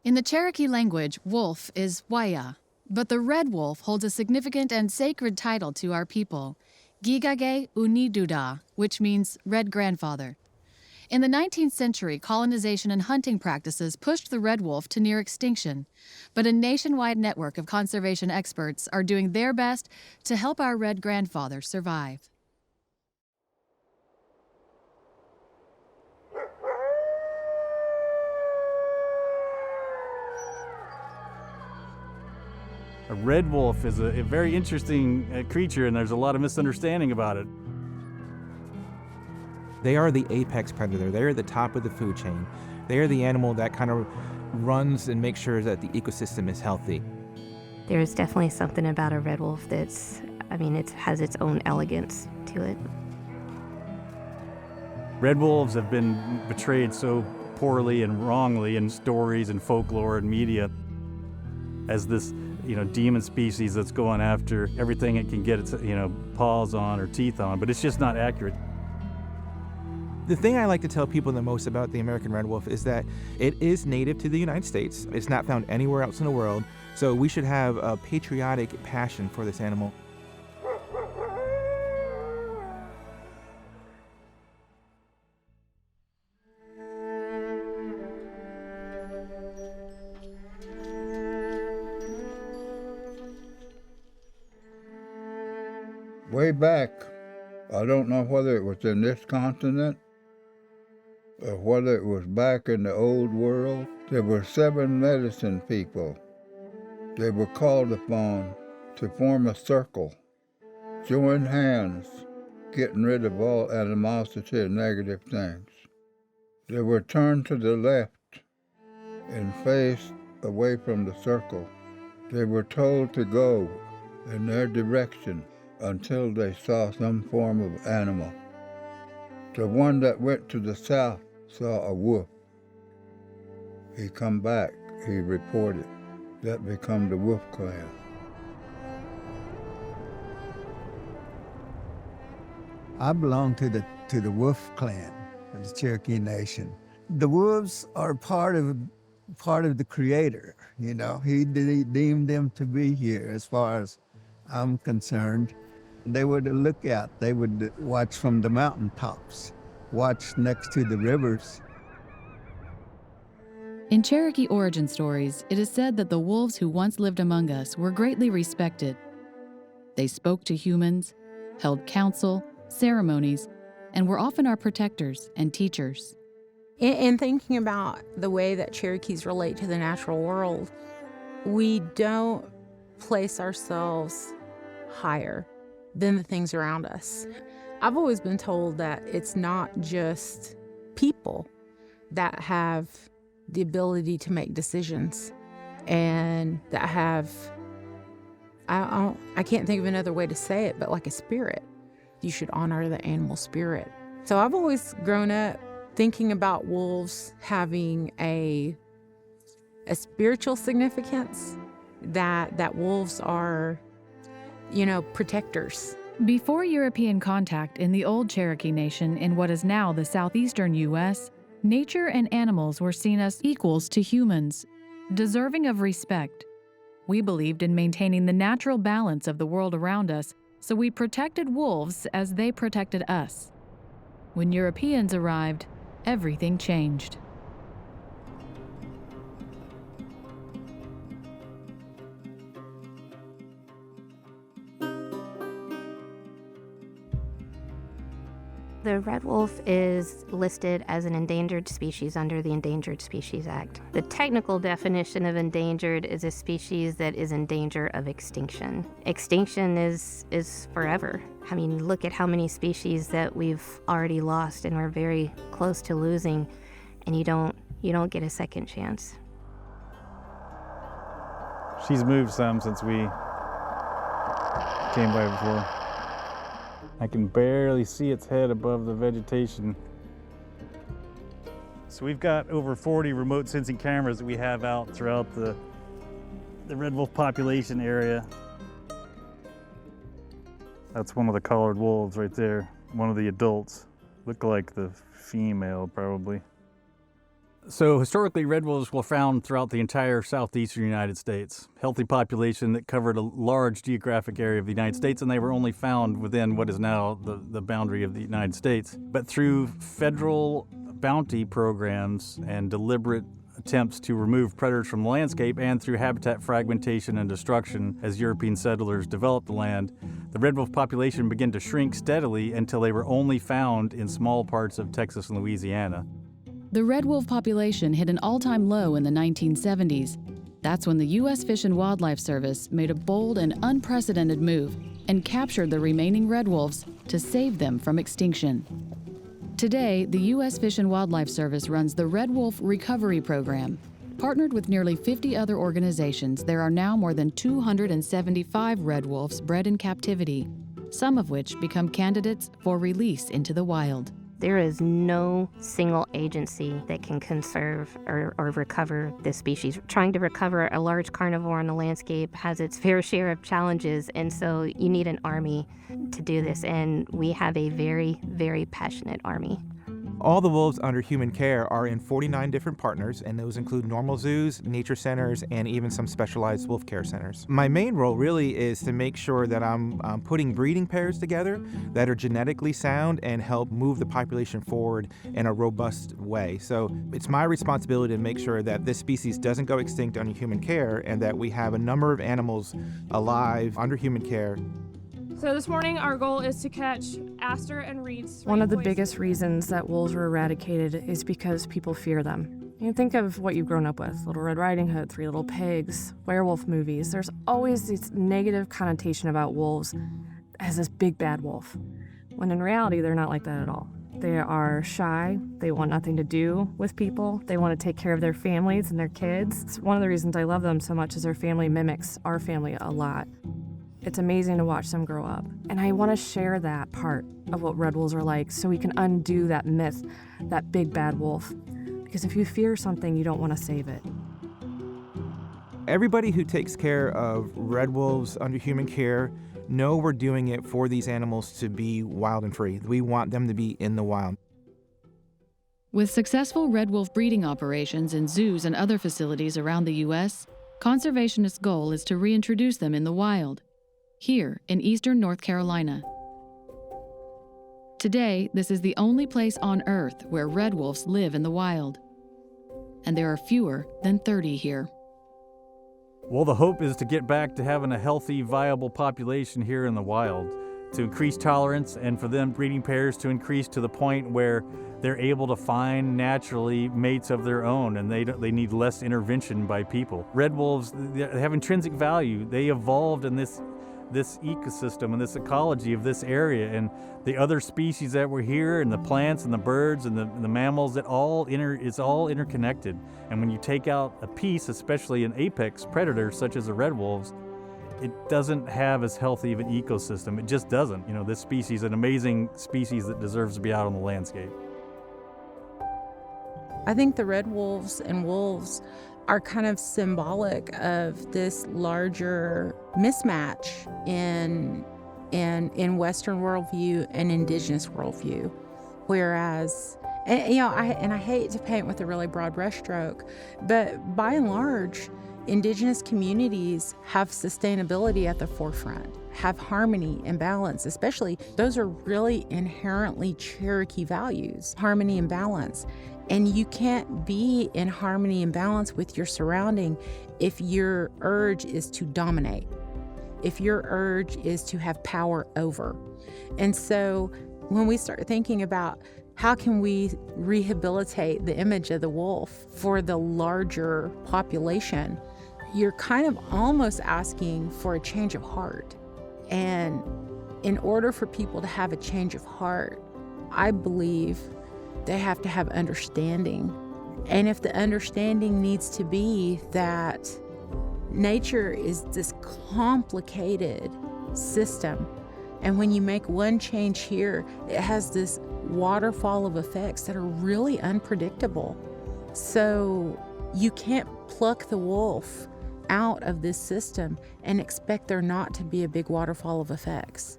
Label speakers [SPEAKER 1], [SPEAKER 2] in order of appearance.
[SPEAKER 1] In the Cherokee language, wolf is Waya, but the red wolf holds a significant and sacred title to our people, Gigage Uniduda, which means red grandfather. In the 19th century, colonization and hunting practices pushed the red wolf to near extinction, but a nationwide network of conservation experts are doing their best to help our red grandfather survive.
[SPEAKER 2] A red wolf is a very interesting creature, and there's a lot of misunderstanding about it.
[SPEAKER 3] They are the apex predator. They're at the top of the food chain. They are the animal that kind of runs and makes sure that the ecosystem is healthy.
[SPEAKER 4] There's definitely something about a red wolf that's, it has its own elegance to it.
[SPEAKER 2] Red wolves have been portrayed so poorly and wrongly in stories and folklore and media as this, demon species that's going after everything it can get its, paws on or teeth on, but it's just not accurate.
[SPEAKER 3] The thing I like to tell people the most about the American red wolf is that it is native to the United States. It's not found anywhere else in the world, so we should have a patriotic passion for this animal.
[SPEAKER 5] Way back, I don't know whether it was in this continent or whether it was back in the old world, there were 7 medicine people. They were called upon to form a circle, join hands, getting rid of all animosity and negative things. They were turned to the left and faced away from the circle. They were told to go in their direction until they saw some form of animal. The one that went to the south saw a wolf. He come back, he reported. That become the Wolf Clan.
[SPEAKER 6] I belong to the Wolf Clan of the Cherokee Nation. The wolves are part of the Creator. He deemed them to be here, as far as I'm concerned. They were to look out. They would watch from the mountaintops, watch next to the rivers.
[SPEAKER 1] In Cherokee origin stories, it is said that the wolves who once lived among us were greatly respected. They spoke to humans, held council, ceremonies, and were often our protectors and teachers.
[SPEAKER 7] In thinking about the way that Cherokees relate to the natural world, we don't place ourselves higher than the things around us. I've always been told that it's not just people that have the ability to make decisions and that have, I can't think of another way to say it, but like a spirit. You should honor the animal spirit. So I've always grown up thinking about wolves having a spiritual significance, that wolves are, protectors.
[SPEAKER 1] Before European contact in the old Cherokee Nation in what is now the southeastern U.S., nature and animals were seen as equals to humans, deserving of respect. We believed in maintaining the natural balance of the world around us, so we protected wolves as they protected us. When Europeans arrived, everything changed.
[SPEAKER 4] The red wolf is listed as an endangered species under the Endangered Species Act. The technical definition of endangered is a species that is in danger of extinction. Extinction is forever. Look at how many species that we've already lost and we're very close to losing, and you don't get a second chance.
[SPEAKER 2] She's moved some since we came by before. I can barely see its head above the vegetation. So we've got over 40 remote sensing cameras that we have out throughout the red wolf population area. That's one of the collared wolves right there, one of the adults. Look like the female, probably. So historically, red wolves were found throughout the entire southeastern United States. Healthy population that covered a large geographic area of the United States, and they were only found within what is now the boundary of the United States. But through federal bounty programs and deliberate attempts to remove predators from the landscape, and through habitat fragmentation and destruction as European settlers developed the land, the red wolf population began to shrink steadily until they were only found in small parts of Texas and Louisiana.
[SPEAKER 1] The red wolf population hit an all-time low in the 1970s. That's when the U.S. Fish and Wildlife Service made a bold and unprecedented move and captured the remaining red wolves to save them from extinction. Today, the U.S. Fish and Wildlife Service runs the Red Wolf Recovery Program. Partnered with nearly 50 other organizations, there are now more than 275 red wolves bred in captivity, some of which become candidates for release into the wild.
[SPEAKER 4] There is no single agency that can conserve or recover this species. Trying to recover a large carnivore on the landscape has its fair share of challenges, and so you need an army to do this, and we have a very, very passionate army.
[SPEAKER 3] All the wolves under human care are in 49 different partners, and those include normal zoos, nature centers, and even some specialized wolf care centers. My main role really is to make sure that I'm putting breeding pairs together that are genetically sound and help move the population forward in a robust way. So it's my responsibility to make sure that this species doesn't go extinct under human care and that we have a number of animals alive under human care.
[SPEAKER 8] So this morning our goal is to catch aster and reeds.
[SPEAKER 9] One of the biggest reasons that wolves were eradicated is because people fear them. You think of what you've grown up with, Little Red Riding Hood, Three Little Pigs, werewolf movies. There's always this negative connotation about wolves as this big bad wolf, when in reality they're not like that at all. They are shy, they want nothing to do with people, they want to take care of their families and their kids. It's one of the reasons I love them so much is their family mimics our family a lot. It's amazing to watch them grow up. And I want to share that part of what red wolves are like so we can undo that myth, that big bad wolf. Because if you fear something, you don't want to save it.
[SPEAKER 3] Everybody who takes care of red wolves under human care know we're doing it for these animals to be wild and free. We want them to be in the wild.
[SPEAKER 1] With successful red wolf breeding operations in zoos and other facilities around the U.S., conservationists' goal is to reintroduce them in the wild, here in eastern North Carolina. Today, this is the only place on Earth where red wolves live in the wild, and there are fewer than 30 here.
[SPEAKER 2] Well, the hope is to get back to having a healthy, viable population here in the wild, to increase tolerance and for them breeding pairs to increase to the point where they're able to find naturally mates of their own and they need less intervention by people. Red wolves, they have intrinsic value. They evolved in this ecosystem and this ecology of this area, and the other species that were here and the plants and the birds and the mammals, it's all interconnected. And when you take out a piece, especially an apex predator such as the red wolves, it doesn't have as healthy of an ecosystem. It just doesn't. You know, this species is an amazing species that deserves to be out on the landscape.
[SPEAKER 7] I think the red wolves and wolves are kind of symbolic of this larger mismatch in Western worldview and indigenous worldview. Whereas, I hate to paint with a really broad brushstroke, but by and large, indigenous communities have sustainability at the forefront, have harmony and balance, especially those are really inherently Cherokee values, harmony and balance. And you can't be in harmony and balance with your surrounding if your urge is to dominate, if your urge is to have power over. And so when we start thinking about how can we rehabilitate the image of the wolf for the larger population, you're kind of almost asking for a change of heart. And in order for people to have a change of heart, I believe they have to have understanding. And if the understanding needs to be that nature is this complicated system, and when you make one change here, it has this waterfall of effects that are really unpredictable. So you can't pluck the wolf out of this system and expect there not to be a big waterfall of effects.